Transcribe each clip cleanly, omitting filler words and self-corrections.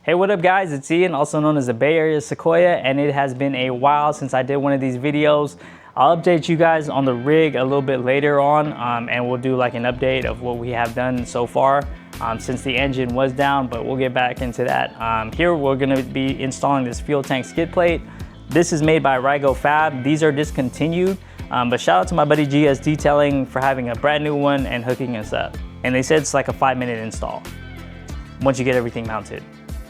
Hey, what up guys, it's Ian, also known as the Bay Area Sequoia, and it has been a while since I did one of these videos. I'll update you guys on the rig a little bit later on, and we'll do like an update of what we have done so far since the engine was down, but we'll get back into that. Here we're gonna be installing this fuel tank skid plate. This is made by Rygo Fab. These are discontinued, but shout out to my buddy GS Detailing for having a brand new one and hooking us up. And they said it's like a 5-minute install once you get everything mounted.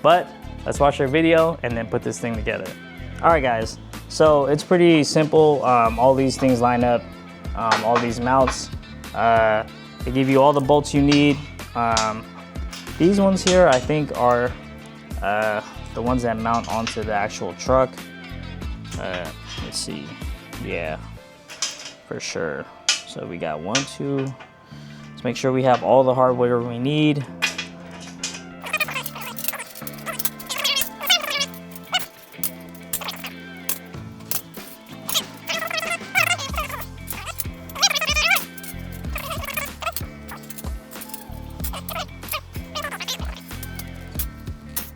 But let's watch our video and then put this thing together. All right guys, so it's pretty simple. All these things line up, all these mounts. They give you all the bolts you need. These ones here I think are the ones that mount onto the actual truck. Let's see, yeah, for sure. So we got 1, 2, let's make sure we have all the hardware we need.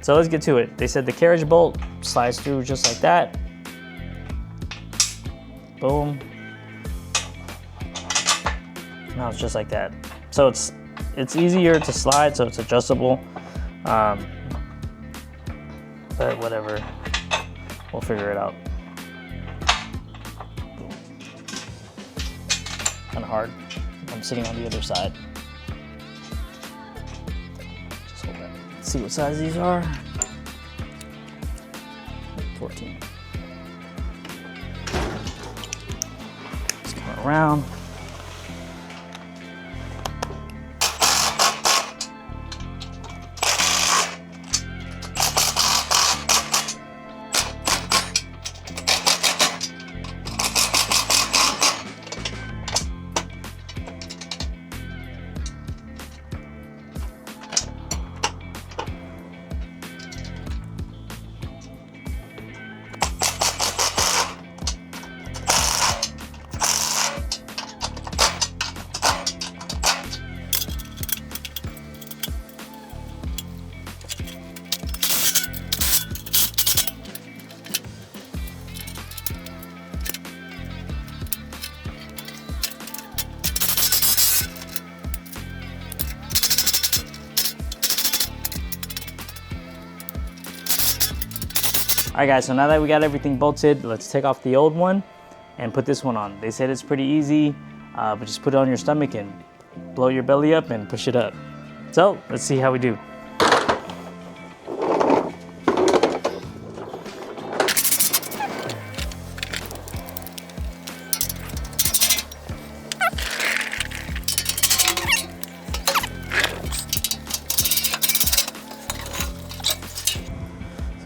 So let's get to it. They said the carriage bolt slides through just like that. Boom. Now it's just like that. So it's easier to slide, so it's adjustable. But whatever, we'll figure it out. Kind of hard. I'm sitting on the other side. Just hold that. Let's see what size these are. 14. Just come around. All right guys, so now that we got everything bolted, let's take off the old one and put this one on. They said it's pretty easy, but just put it on your stomach and blow your belly up and push it up. So let's see how we do.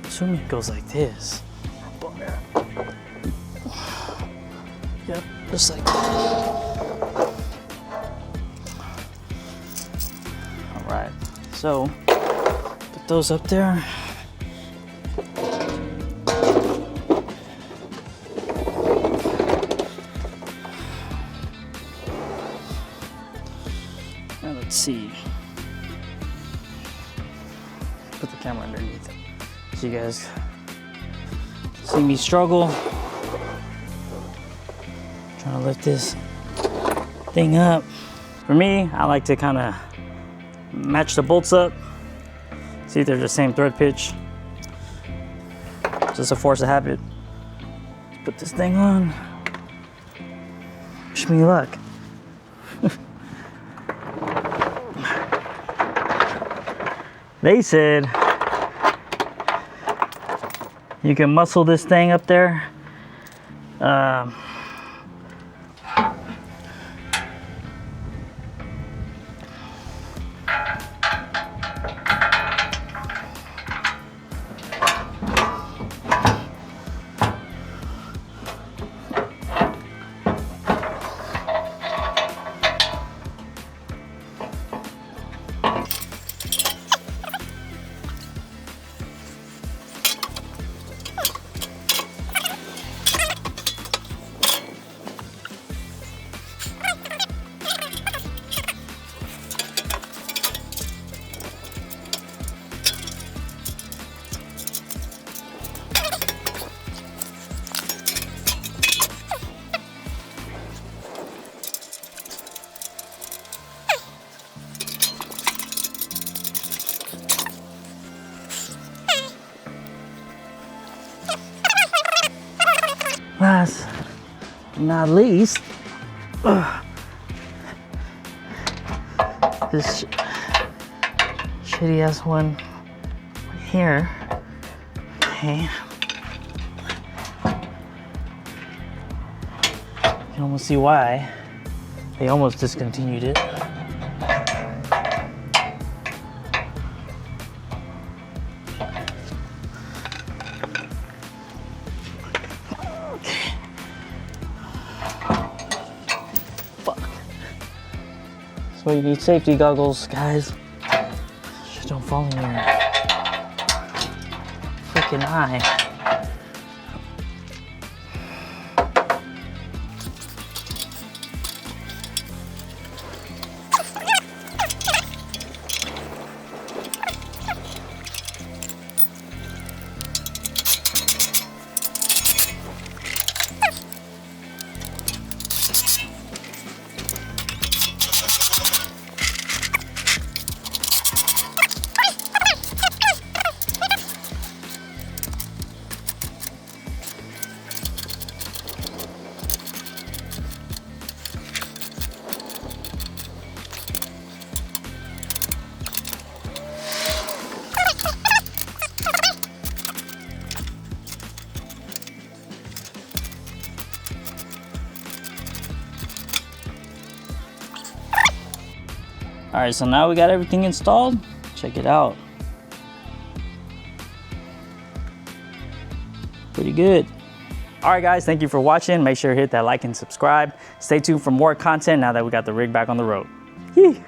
Assuming it goes like this. Yep, just like that. All right, so put those up there. Now let's see. Put the camera underneath. So you guys see me struggle trying to lift this thing up. For me, I like to kind of match the bolts up, see if they're the same thread pitch. Just a force of habit. Let's put this thing on. Wish me luck. They said you can muscle this thing up there. last but not least, this shitty ass one here. Okay. You can almost see why they almost discontinued it. Fuck. That's why you need safety goggles, guys. Just don't fall in your freaking eye. All right, so now we got everything installed. Check it out. Pretty good. All right, guys, thank you for watching. Make sure to hit that like and subscribe. Stay tuned for more content now that we got the rig back on the road. Yee.